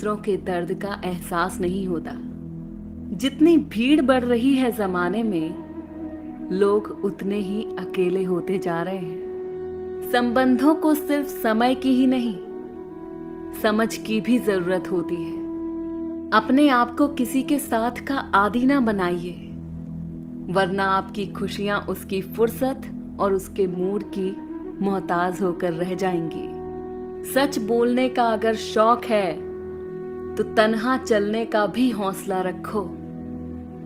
दूसरों के दर्द का एहसास नहीं होता। जितनी भीड़ बढ़ रही है जमाने में, लोग उतने ही अकेले होते जा रहे हैं। संबंधों को सिर्फ समय की ही नहीं, समझ की भी जरूरत होती है। अपने आप को किसी के साथ का आदी ना बनाइए, वरना आपकी खुशियां उसकी फुर्सत और उसके मूड की मोहताज होकर रह जाएंगी। सच बोलने का अगर शौक है तो तन्हा चलने का भी हौसला रखो।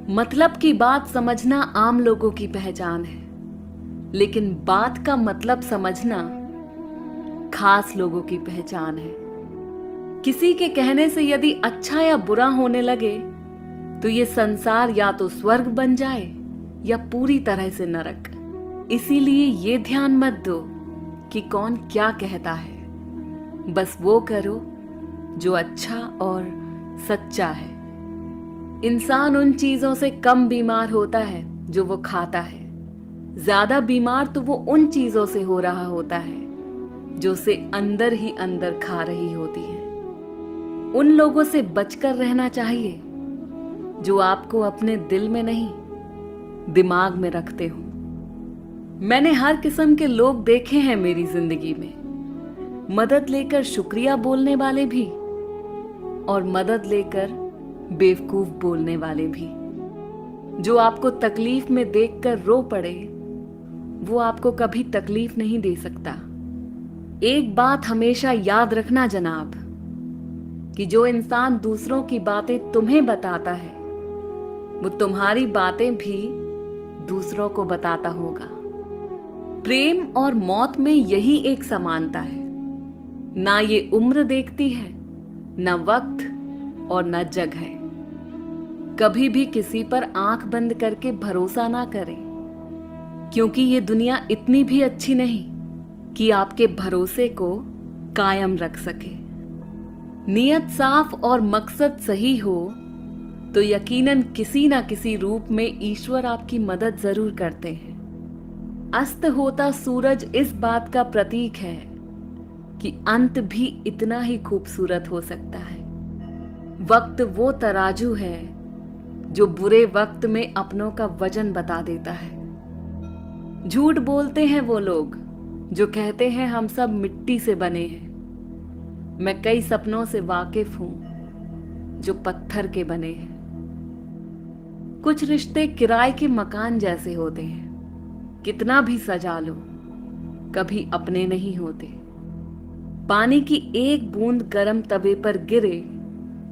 मतलब की बात समझना आम लोगों की पहचान है, लेकिन बात का मतलब समझना खास लोगों की पहचान है। किसी के कहने से यदि अच्छा या बुरा होने लगे तो ये संसार या तो स्वर्ग बन जाए या पूरी तरह से नरक। इसीलिए ये ध्यान मत दो कि कौन क्या कहता है, बस वो करो जो अच्छा और सच्चा है। इंसान उन चीजों से कम बीमार होता है जो वो खाता है। ज्यादा बीमार तो वो उन चीजों से हो रहा होता है जो उसे अंदर ही अंदर खा रही होती है। उन लोगों से बचकर रहना चाहिए जो आपको अपने दिल में नहीं, दिमाग में रखते हो। मैंने हर किस्म के लोग देखे हैं मेरी जिंदगी में, मदद लेकर शुक्रिया बोलने वाले भी और मदद लेकर बेवकूफ बोलने वाले भी। जो आपको तकलीफ में देखकर रो पड़े, वो आपको कभी तकलीफ नहीं दे सकता। एक बात हमेशा याद रखना जनाब, कि जो इंसान दूसरों की बातें तुम्हें बताता है, वो तुम्हारी बातें भी दूसरों को बताता होगा। प्रेम और मौत में यही एक समानता है। ना ये उम्र देखती है, ना वक्त और ना जगह। कभी भी किसी पर आंख बंद करके भरोसा ना करें, क्योंकि ये दुनिया इतनी भी अच्छी नहीं कि आपके भरोसे को कायम रख सके। नियत साफ और मकसद सही हो तो यकीनन किसी ना किसी रूप में ईश्वर आपकी मदद जरूर करते हैं। अस्त होता सूरज इस बात का प्रतीक है कि अंत भी इतना ही खूबसूरत हो सकता है। वक्त वो तराजू है जो बुरे वक्त में अपनों का वजन बता देता है। झूठ बोलते हैं वो लोग जो कहते हैं हम सब मिट्टी से बने हैं। मैं कई सपनों से वाकिफ हूं जो पत्थर के बने हैं। कुछ रिश्ते किराए के मकान जैसे होते हैं, कितना भी सजा लो कभी अपने नहीं होते। पानी की एक बूंद गर्म तवे पर गिरे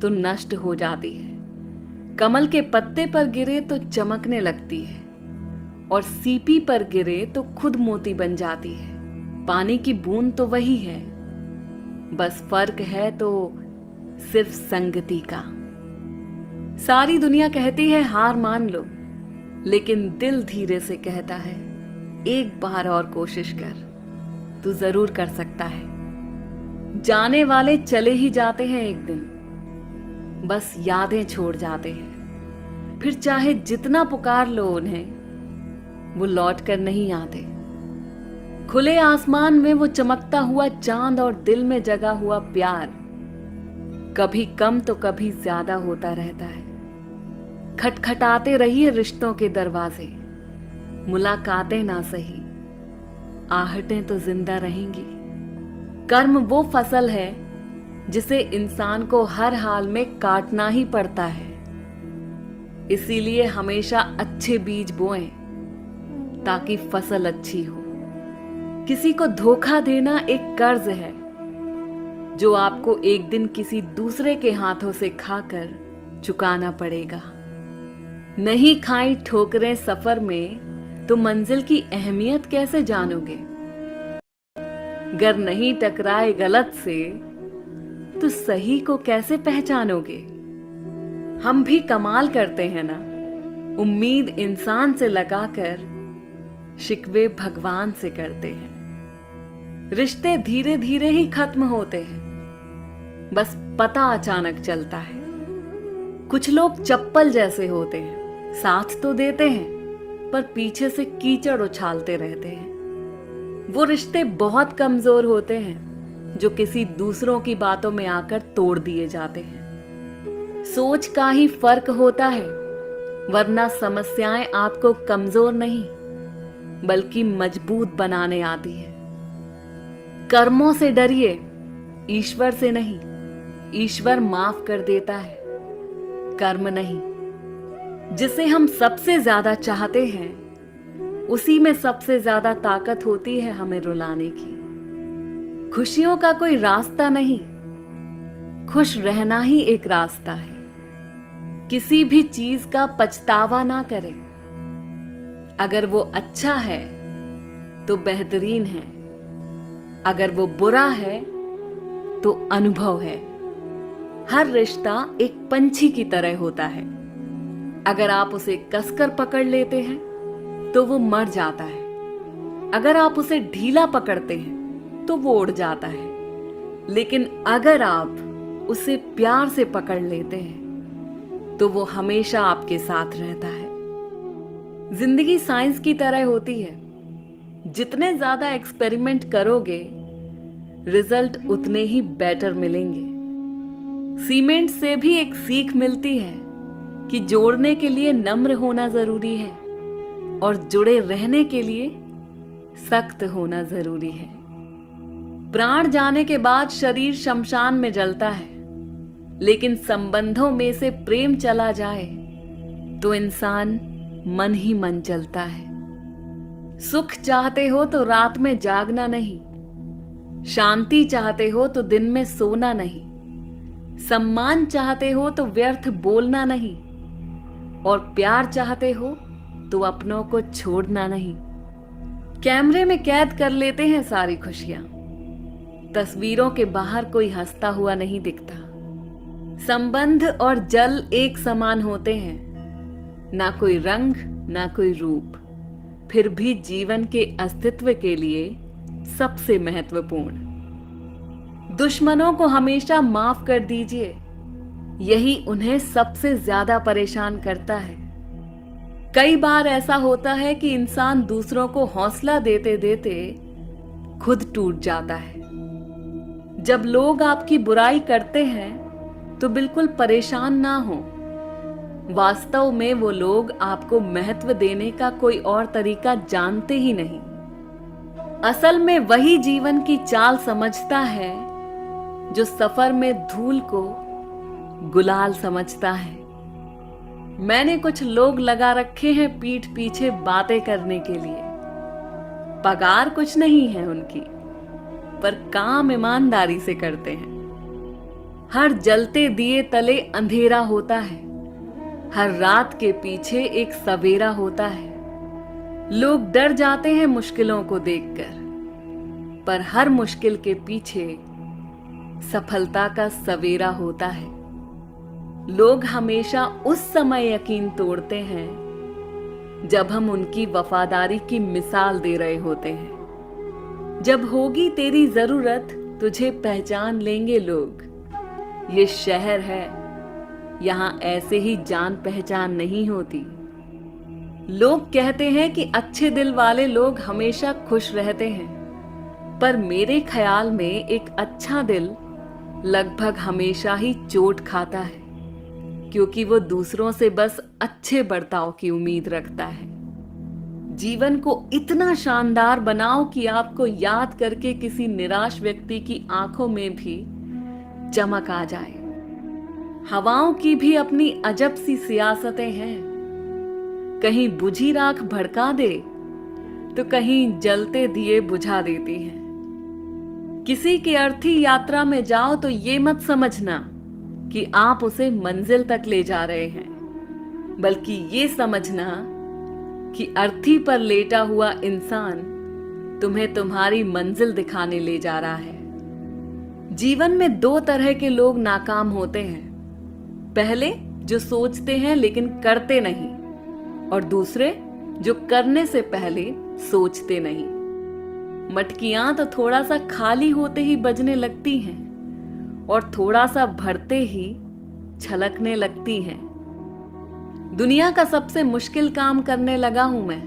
तो नष्ट हो जाती है, कमल के पत्ते पर गिरे तो चमकने लगती है, और सीपी पर गिरे तो खुद मोती बन जाती है। पानी की बूंद तो वही है, बस फर्क है तो सिर्फ संगति का। सारी दुनिया कहती है हार मान लो, लेकिन दिल धीरे से कहता है एक बार और कोशिश कर, तू जरूर कर सकता है। जाने वाले चले ही जाते हैं एक दिन, बस यादें छोड़ जाते हैं। फिर चाहे जितना पुकार लो उन्हें, वो लौट कर नहीं आते। खुले आसमान में वो चमकता हुआ चांद और दिल में जगा हुआ प्यार कभी कम तो कभी ज्यादा होता रहता है। खटखटाते रहिए रिश्तों के दरवाजे, मुलाकातें ना सही, आहटें तो जिंदा रहेंगी। कर्म वो फसल है जिसे इंसान को हर हाल में काटना ही पड़ता है। इसीलिए हमेशा अच्छे बीज बोएं ताकि फसल अच्छी हो। किसी को धोखा देना एक कर्ज है जो आपको एक दिन किसी दूसरे के हाथों से खाकर चुकाना पड़ेगा। नहीं खाई ठोकरें सफर में तो मंजिल की अहमियत कैसे जानोगे? गर नहीं टकराए गलत से तो सही को कैसे पहचानोगे? हम भी कमाल करते हैं ना, उम्मीद इंसान से लगाकर शिकवे भगवान से करते हैं। रिश्ते धीरे धीरे ही खत्म होते हैं, बस पता अचानक चलता है। कुछ लोग चप्पल जैसे होते हैं, साथ तो देते हैं पर पीछे से कीचड़ उछालते रहते हैं। वो रिश्ते बहुत कमजोर होते हैं जो किसी दूसरों की बातों में आकर तोड़ दिए जाते हैं। सोच का ही फर्क होता है, वरना समस्याएं आपको कमजोर नहीं बल्कि मजबूत बनाने आती है। कर्मों से डरिए, ईश्वर से नहीं। ईश्वर माफ कर देता है, कर्म नहीं। जिसे हम सबसे ज्यादा चाहते हैं उसी में सबसे ज्यादा ताकत होती है हमें रुलाने की। खुशियों का कोई रास्ता नहीं, खुश रहना ही एक रास्ता है। किसी भी चीज का पछतावा ना करें। अगर वो अच्छा है तो बेहतरीन है, अगर वो बुरा है तो अनुभव है। हर रिश्ता एक पंछी की तरह होता है। अगर आप उसे कसकर पकड़ लेते हैं तो वो मर जाता है, अगर आप उसे ढीला पकड़ते हैं तो वो उड़ जाता है। लेकिन अगर आप उसे प्यार से पकड़ लेते हैं तो वो हमेशा आपके साथ रहता है। जिंदगी साइंस की तरह होती है। जितने ज्यादा एक्सपेरिमेंट करोगे रिजल्ट उतने ही बेटर मिलेंगे। सीमेंट से भी एक सीख मिलती है कि जोड़ने के लिए नम्र होना जरूरी है और जुड़े रहने के लिए सख्त होना जरूरी है। प्राण जाने के बाद शरीर शमशान में जलता है, लेकिन संबंधों में से प्रेम चला जाए तो इंसान मन ही मन जलता है। सुख चाहते हो तो रात में जागना नहीं, शांति चाहते हो तो दिन में सोना नहीं, सम्मान चाहते हो तो व्यर्थ बोलना नहीं, और प्यार चाहते हो तो अपनों को छोड़ना नहीं। कैमरे में कैद कर लेते हैं सारी खुशियां, तस्वीरों के बाहर कोई हंसता हुआ नहीं दिखता। संबंध और जल एक समान होते हैं, ना कोई रंग ना कोई रूप, फिर भी जीवन के अस्तित्व के लिए सबसे महत्वपूर्ण। दुश्मनों को हमेशा माफ कर दीजिए, यही उन्हें सबसे ज्यादा परेशान करता है। कई बार ऐसा होता है कि इंसान दूसरों को हौसला देते देते खुद टूट जाता है। जब लोग आपकी बुराई करते हैं तो बिल्कुल परेशान ना हो। वास्तव में वो लोग आपको महत्व देने का कोई और तरीका जानते ही नहीं। असल में वही जीवन की चाल समझता है जो सफर में धूल को गुलाल समझता है। मैंने कुछ लोग लगा रखे हैं पीठ पीछे बातें करने के लिए। पगार कुछ नहीं है उनकी, पर काम ईमानदारी से करते हैं। हर जलते दिए तले अंधेरा होता है, हर रात के पीछे एक सवेरा होता है। लोग डर जाते हैं मुश्किलों को देखकर, पर हर मुश्किल के पीछे सफलता का सवेरा होता है। लोग हमेशा उस समय यकीन तोड़ते हैं जब हम उनकी वफादारी की मिसाल दे रहे होते हैं। जब होगी तेरी जरूरत तुझे पहचान लेंगे लोग। ये शहर है, यहां ऐसे ही जान पहचान नहीं होती। लोग कहते हैं कि अच्छे दिल वाले लोग हमेशा खुश रहते हैं, पर मेरे ख्याल में एक अच्छा दिल लगभग हमेशा ही चोट खाता है, क्योंकि वो दूसरों से बस अच्छे बर्ताव की उम्मीद रखता है। जीवन को इतना शानदार बनाओ कि आपको याद करके किसी निराश व्यक्ति की आंखों में भी चमक आ जाए। हवाओं की भी अपनी अजब सी सियासतें हैं, कहीं बुझी राख भड़का दे तो कहीं जलते दिए बुझा देती हैं। किसी की अर्थी यात्रा में जाओ तो ये मत समझना कि आप उसे मंजिल तक ले जा रहे हैं, बल्कि ये समझना कि अर्थी पर लेटा हुआ इंसान तुम्हें तुम्हारी मंजिल दिखाने ले जा रहा है। जीवन में दो तरह के लोग नाकाम होते हैं। पहले जो सोचते हैं लेकिन करते नहीं, और दूसरे जो करने से पहले सोचते नहीं। मटकियां तो थोड़ा सा खाली होते ही बजने लगती हैं और थोड़ा सा भरते ही छलकने लगती हैं। दुनिया का सबसे मुश्किल काम करने लगा हूं मैं,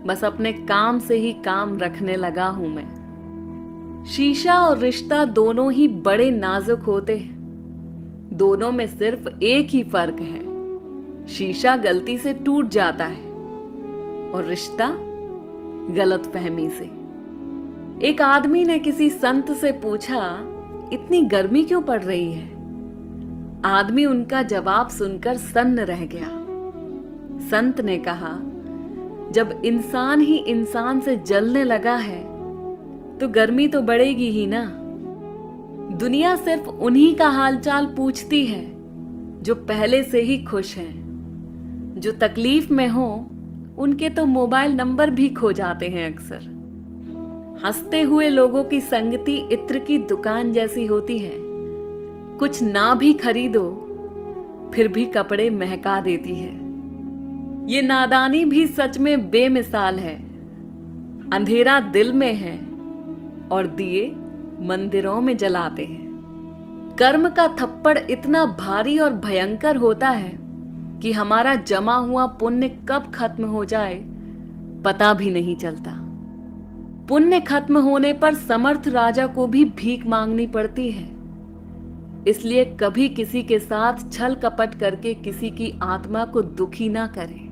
बस अपने काम से ही काम रखने लगा हूं मैं। शीशा और रिश्ता दोनों ही बड़े नाजुक होते हैं। दोनों में सिर्फ एक ही फर्क है, शीशा गलती से टूट जाता है और रिश्ता गलतफहमी से। एक आदमी ने किसी संत से पूछा, इतनी गर्मी क्यों पड़ रही है? आदमी उनका जवाब सुनकर सन्न रह गया। संत ने कहा, जब इंसान ही इंसान से जलने लगा है तो गर्मी तो बढ़ेगी ही ना। दुनिया सिर्फ उन्हीं का हालचाल पूछती है जो पहले से ही खुश हैं। जो तकलीफ में हो उनके तो मोबाइल नंबर भी खो जाते हैं अक्सर। हंसते हुए लोगों की संगति इत्र की दुकान जैसी होती है। कुछ ना भी खरीदो फिर भी कपड़े महका देती है। ये नादानी भी सच में बेमिसाल है। अंधेरा दिल में है और दिए मंदिरों में जलाते हैं। कर्म का थप्पड़ इतना भारी और भयंकर होता है कि हमारा जमा हुआ पुण्य कब खत्म हो जाए पता भी नहीं चलता। पुण्य खत्म होने पर समर्थ राजा को भी भीख मांगनी पड़ती है। इसलिए कभी किसी के साथ छल कपट करके किसी की आत्मा को दुखी ना करें।